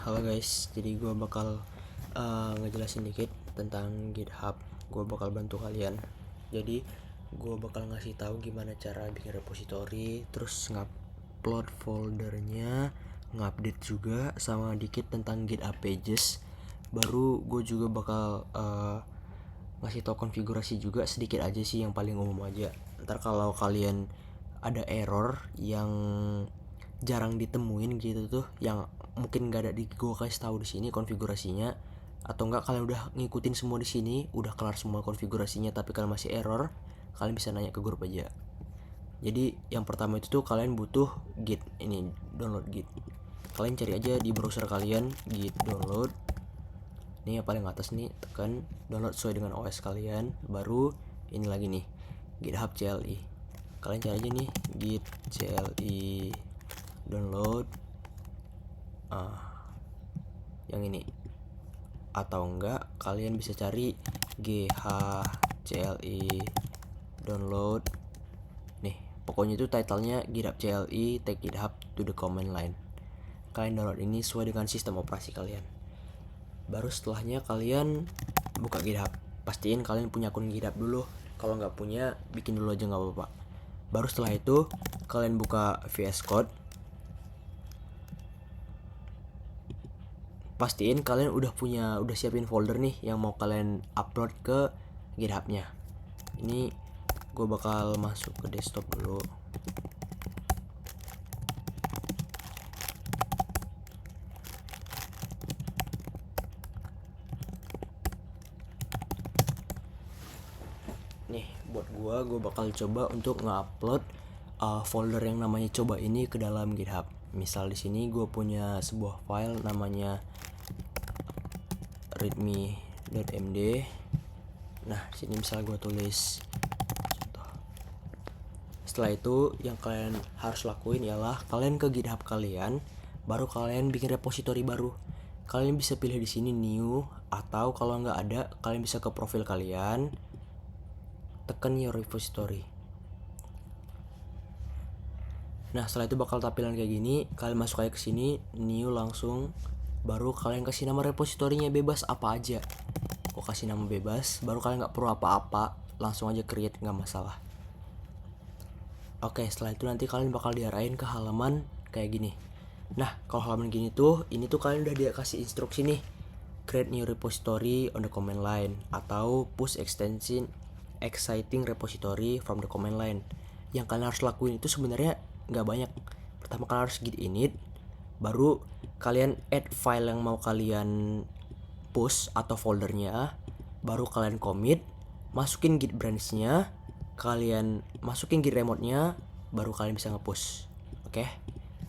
Halo guys, jadi gue bakal ngejelasin dikit tentang GitHub. Gue bakal bantu kalian. Jadi gue bakal ngasih tahu gimana cara bikin repository, terus ngupload foldernya, ngupdate juga, sama dikit tentang GitHub Pages. Baru gue juga bakal ngasih tahu konfigurasi juga sedikit aja sih, yang paling umum aja. Ntar kalau kalian ada error yang jarang ditemuin gitu tuh, yang mungkin gak ada di gue kasih tahu di sini konfigurasinya, atau enggak kalian udah ngikutin semua di sini, udah kelar semua konfigurasinya tapi kalian masih error, kalian bisa nanya ke grup aja. Jadi yang pertama itu tuh kalian butuh git, ini download git. Kalian cari aja di browser kalian git download. Ini yang paling atas nih, tekan download sesuai dengan OS kalian. Baru ini lagi nih, GitHub CLI. Kalian cari aja nih git CLI download yang ini, atau enggak kalian bisa cari GHCLI download nih, pokoknya itu titlenya GitHub CLI take GitHub to the command line. Kalian download ini sesuai dengan sistem operasi kalian. Baru setelahnya kalian buka GitHub, pastiin kalian punya akun GitHub dulu. Kalau nggak punya, bikin dulu aja nggak apa-apa. Baru setelah itu kalian buka VS Code. Pastiin kalian udah siapin folder nih yang mau kalian upload ke GitHub-nya. Ini gue bakal masuk ke desktop dulu. Nih, buat gue bakal coba untuk nge-upload folder yang namanya coba ini ke dalam GitHub. Misal di sini gue punya sebuah file namanya readme.md. Nah, sini misal gue tulis contoh. Setelah itu yang kalian harus lakuin ialah kalian ke GitHub kalian, baru kalian bikin repository baru. Kalian bisa pilih di sini new, atau kalau nggak ada, kalian bisa ke profil kalian, tekan your repository. Nah, setelah itu bakal tampilan kayak gini. Kalian masuk aja ke sini, new langsung. Baru kalian kasih nama repositorinya bebas apa aja. Kok kasih nama bebas, baru kalian nggak perlu apa-apa, langsung aja create, nggak masalah. Oke, setelah itu nanti kalian bakal diarahin ke halaman kayak gini. Nah, kalau halaman gini tuh, ini tuh kalian udah dikasih instruksi nih, create new repository on the command line, atau push extension exciting repository from the command line. Yang kalian harus lakuin itu sebenarnya nggak banyak. Pertama kalian harus git init, baru kalian add file yang mau kalian push atau foldernya, baru kalian commit, masukin git branch-nya, kalian masukin git remote-nya, baru kalian bisa nge-push. Oke.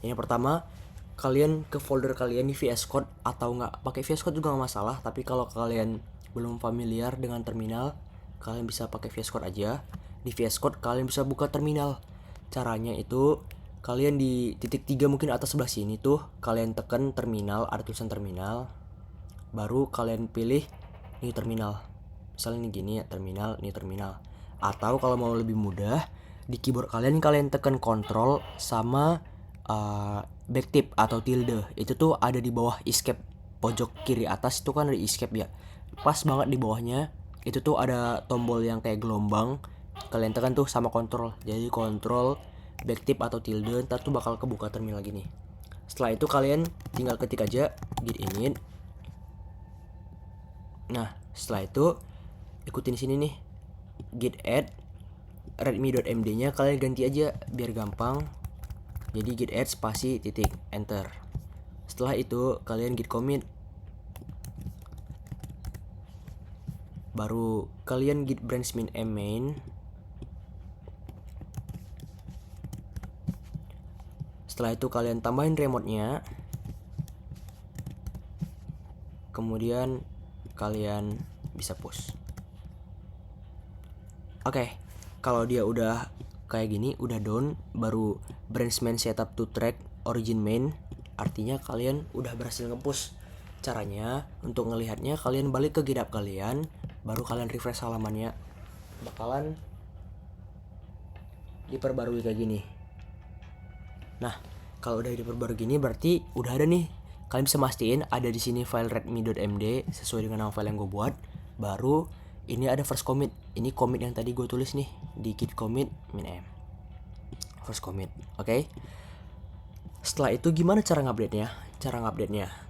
Ini pertama, kalian ke folder kalian di VS Code, atau nggak pakai VS Code juga nggak masalah, tapi kalau kalian belum familiar dengan terminal, kalian bisa pakai VS Code aja. Di VS Code kalian bisa buka terminal. Caranya itu kalian di titik 3 mungkin atas sebelah sini tuh, kalian tekan terminal, ada tulisan terminal, baru kalian pilih new terminal. Misalnya ini gini ya, terminal, new terminal. Atau kalau mau lebih mudah, di keyboard kalian tekan control sama backtip atau tilde. Itu tuh ada di bawah escape, pojok kiri atas itu kan ada escape ya. Pas banget di bawahnya itu tuh ada tombol yang kayak gelombang. Kalian tekan tuh sama control. Jadi control, backtip atau tilde, ntar tuh bakal kebuka terminal gini. Setelah itu kalian tinggal ketik aja git init. Nah, setelah itu ikutin sini nih, git add readme.md nya kalian ganti aja biar gampang. Jadi git add spasi titik enter. Setelah itu kalian git commit, baru kalian git branch min main. Setelah itu kalian tambahin remote-nya, kemudian kalian bisa push. Oke, kalau dia udah kayak gini, udah down, baru branch main setup to track origin main, artinya kalian udah berhasil nge-push. Caranya untuk ngelihatnya, kalian balik ke GitHub kalian, baru kalian refresh halamannya, bakalan diperbarui kayak gini. Nah, kalau udah diperbarui gini berarti udah ada nih kalian bisa mastiin ada di sini file readme.md sesuai dengan nama file yang gue buat. Baru ini ada first commit. Ini commit yang tadi gue tulis nih di git commit -m. First commit. Oke. Setelah itu gimana cara ngupdate-nya?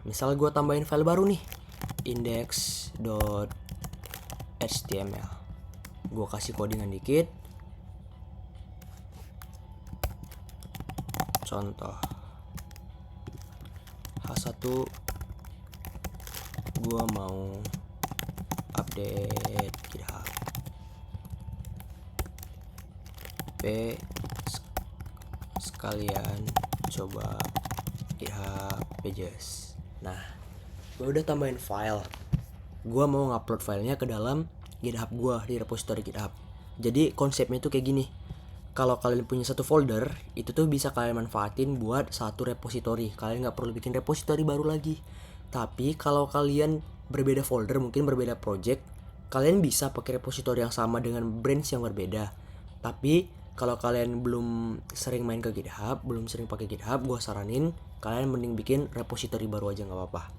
Misal gue tambahin file baru nih, index.html. Gue kasih codingan dikit. Contoh H1 gue mau update GitHub P sekalian coba GitHub pages. Nah, gue udah tambahin file. Gue mau ngupload filenya ke dalam GitHub gue di repository GitHub. Jadi konsepnya tuh kayak gini. Kalau kalian punya satu folder, itu tuh bisa kalian manfaatin buat satu repository. Kalian nggak perlu bikin repository baru lagi. Tapi kalau kalian berbeda folder, mungkin berbeda project, kalian bisa pakai repository yang sama dengan branch yang berbeda. Tapi kalau kalian belum sering main ke GitHub, belum sering pakai GitHub, gue saranin kalian mending bikin repository baru aja nggak apa-apa.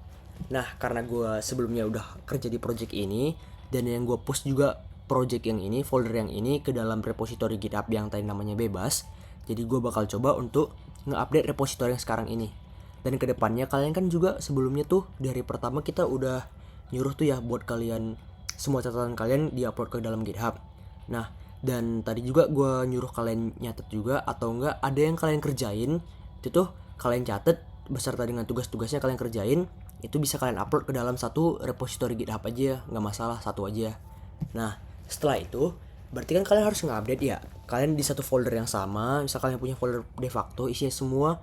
Nah, karena gue sebelumnya udah kerja di project ini, dan yang gue post juga project yang ini, folder yang ini ke dalam repository GitHub yang tadi namanya bebas. Jadi gue bakal coba untuk nge-update repository yang sekarang ini. Dan kedepannya kalian kan juga sebelumnya tuh dari pertama kita udah nyuruh tuh ya buat kalian semua catatan kalian diupload ke dalam GitHub. Nah, dan tadi juga gue nyuruh kalian nyatet juga, atau enggak ada yang kalian kerjain itu tuh kalian catet beserta dengan tugas-tugasnya kalian kerjain, itu bisa kalian upload ke dalam satu repository GitHub aja, nggak masalah, satu aja. Nah, setelah itu berarti kan kalian harus nge-update ya. Kalian di satu folder yang sama, misal kalian punya folder de facto isinya semua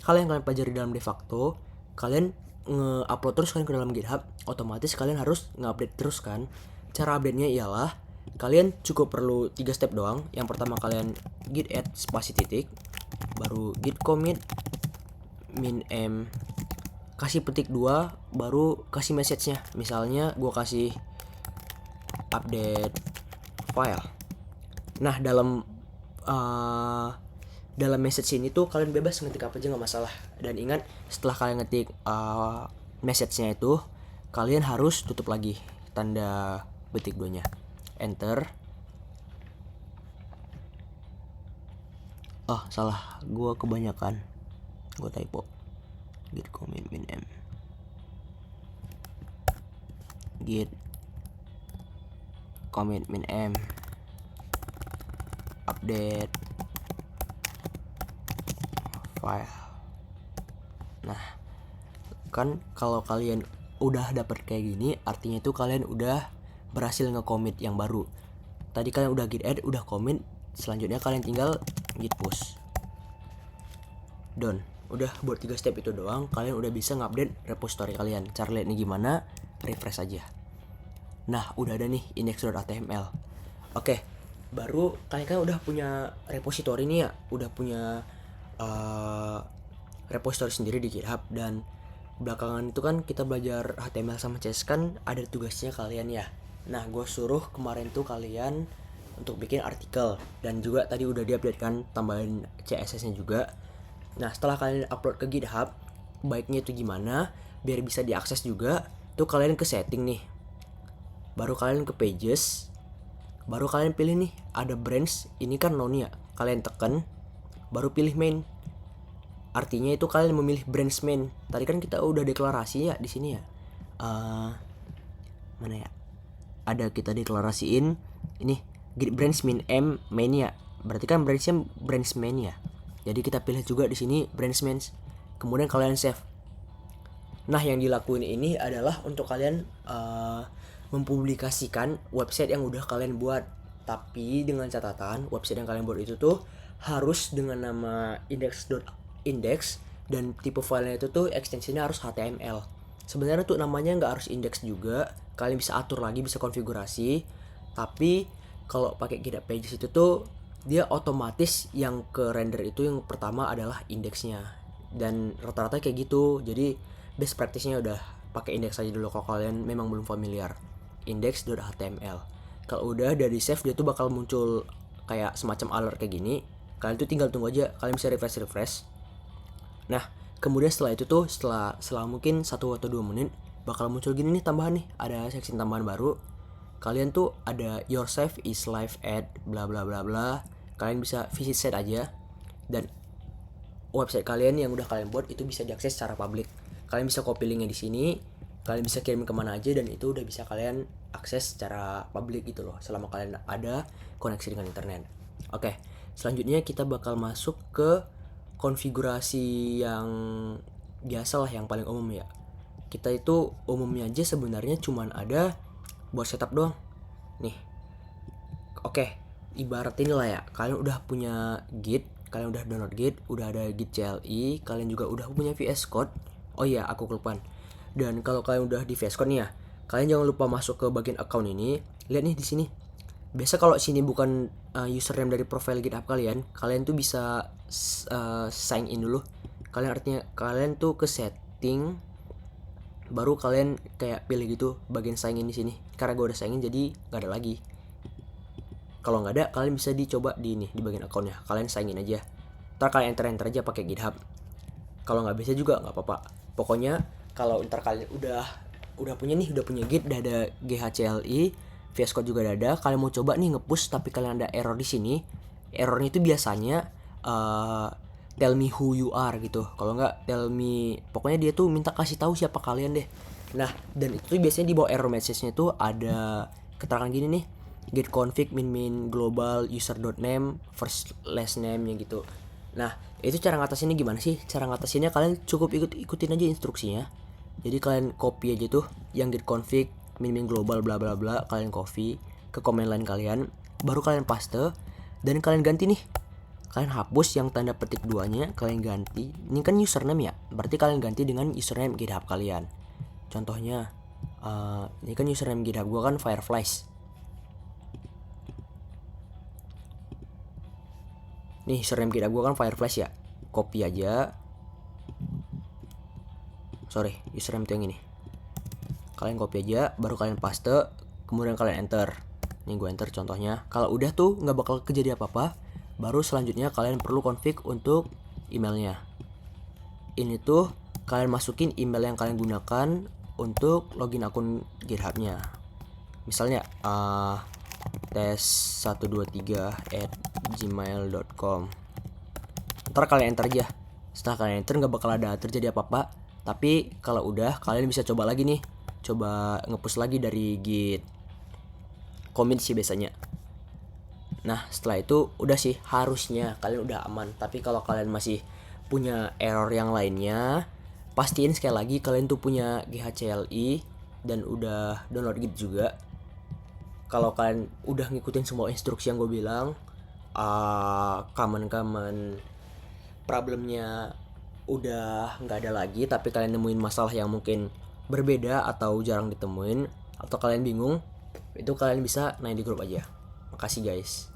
kalian pelajari dalam de facto, kalian nge-upload terus kan ke dalam GitHub, otomatis kalian harus nge-update terus kan. Cara update-nya ialah kalian cukup perlu 3 step doang. Yang pertama kalian git add spasi titik, baru git commit -m, kasih petik 2, baru kasih message-nya. Misalnya gue kasih update file. Nah, dalam message ini tuh kalian bebas ngetik apa aja nggak masalah. Dan ingat, setelah kalian ngetik message-nya itu, kalian harus tutup lagi tanda petik 2-nya. Enter. Oh, salah, gue kebanyakan, gue typo. Git commit -m, git commit -m, update file. Nah, kan kalau kalian udah dapet kayak gini, artinya itu kalian udah berhasil nge-commit yang baru. Tadi kalian udah git add, udah commit, selanjutnya kalian tinggal git push. Done. Udah buat 3 step itu doang, kalian udah bisa ngupdate repository kalian. Cara lihatnya gimana? Refresh aja. Nah, udah ada nih index.html. Oke, baru kalian kan udah punya repository nih ya, udah punya repository sendiri di GitHub. Dan belakangan itu kan kita belajar HTML sama CSS kan ada tugasnya kalian ya. Nah, gue suruh kemarin tuh kalian untuk bikin artikel, dan juga tadi udah diupdate kan, tambahin CSS-nya juga. Nah, setelah kalian upload ke GitHub, baiknya itu gimana biar bisa diakses juga, tuh kalian ke setting nih, baru kalian ke pages, baru kalian pilih nih ada branch, ini kan none ya, kalian tekan, baru pilih main. Artinya itu kalian memilih branch main. Tadi kan kita udah deklarasi ya di sini ya. Mana ya? Ada kita deklarasiin ini git branch main ya. Berarti kan branchnya branch main ya. Jadi kita pilih juga di sini branch main. Kemudian kalian save. Nah, yang dilakuin ini adalah untuk kalian mempublikasikan website yang udah kalian buat. Tapi dengan catatan, website yang kalian buat itu tuh harus dengan nama index dan tipe filenya itu tuh ekstensinya harus HTML. Sebenarnya tuh namanya nggak harus index juga, kalian bisa atur lagi, bisa konfigurasi. Tapi kalau pakai GitHub Pages itu tuh dia otomatis yang ke render itu yang pertama adalah indeksnya, dan rata-rata kayak gitu. Jadi best practice-nya udah pakai index aja dulu kalau kalian memang belum familiar. Index.html. Kalau udah dari save, dia tuh bakal muncul kayak semacam alert kayak gini. Kalian tuh tinggal tunggu aja, kalian bisa refresh. Nah, Kemudian setelah itu tuh setelah mungkin 1 atau 2 menit bakal muncul gini nih tambahan nih, ada seksi tambahan baru. Kalian tuh ada your save is live at bla bla bla bla. Kalian bisa visit site aja, dan website kalian yang udah kalian buat itu bisa diakses secara publik. Kalian bisa copy linknya di sini, kalian bisa kirim kemana aja, dan itu udah bisa kalian akses secara publik gitu loh, selama kalian ada koneksi dengan internet. Oke, selanjutnya kita bakal masuk ke konfigurasi yang biasa lah, yang paling umum ya. Kita itu umumnya aja sebenarnya cuman ada buat setup doang. Nih. Oke, ibarat ini lah ya, kalian udah punya Git, kalian udah download Git, udah ada Git CLI, kalian juga udah punya VS Code. Oh iya, aku kelupaan. Dan kalau kalian udah di VS Code nih ya, kalian jangan lupa masuk ke bagian account ini. Lihat nih di sini. Biasa kalau sini bukan username dari profile GitHub kalian, kalian tuh bisa sign in dulu. Kalian tuh ke setting, baru kalian kayak pilih gitu bagian sign in di sini. Karena gue udah sign in jadi nggak ada lagi. Kalau nggak ada, kalian bisa dicoba di ini, di bagian accountnya. Kalian sign in aja. Ntar kalian enter aja pakai GitHub. Kalau nggak bisa juga nggak apa-apa. Pokoknya kalau ntar kalian udah punya Git, udah ada GHCLI, VS Code juga udah ada. Kalian mau coba nih nge-push tapi kalian ada error di sini. Errornya itu biasanya tell me who you are gitu. Kalau nggak tell me, pokoknya dia tuh minta kasih tahu siapa kalian deh. Nah, dan itu biasanya di bawah error message-nya tuh ada keterangan gini nih, git config min global user.name first last name nya gitu. Nah, itu cara ngatasinnya gimana sih? Cara ngatasinnya kalian cukup ikutin aja instruksinya. Jadi kalian copy aja tuh yang git config min global bla bla bla, kalian copy ke command line kalian, baru kalian paste, dan kalian ganti nih. Kalian hapus yang tanda petik 2-nya, kalian ganti. Ini kan username ya, berarti kalian ganti dengan username GitHub kalian. Contohnya, ini kan username GitHub gua kan Fireflies. Nih username GitHub gua kan Fireflies ya. Copy aja. Sorry, username itu yang ini. Kalian copy aja, baru kalian paste, kemudian kalian enter. Nih gue enter contohnya. Kalau udah tuh nggak bakal kejadian apa-apa. Baru selanjutnya kalian perlu config untuk emailnya. Ini tuh kalian masukin email yang kalian gunakan untuk login akun GitHub-nya. Misalnya tes123@gmail.com. Ntar kalian enter aja. Setelah kalian enter nggak bakal ada terjadi apa-apa. Tapi kalau udah, kalian bisa coba lagi nih. Coba nge-push lagi dari git commit sih biasanya. Nah, setelah itu udah sih, harusnya kalian udah aman. Tapi kalau kalian masih punya error yang lainnya, pastiin sekali lagi kalian tuh punya GHCLI dan udah download Git juga. Kalau kalian udah ngikutin semua instruksi yang gue bilang, common problemnya udah nggak ada lagi, tapi kalian nemuin masalah yang mungkin berbeda atau jarang ditemuin, atau kalian bingung, itu kalian bisa naik di grup aja. Makasih guys.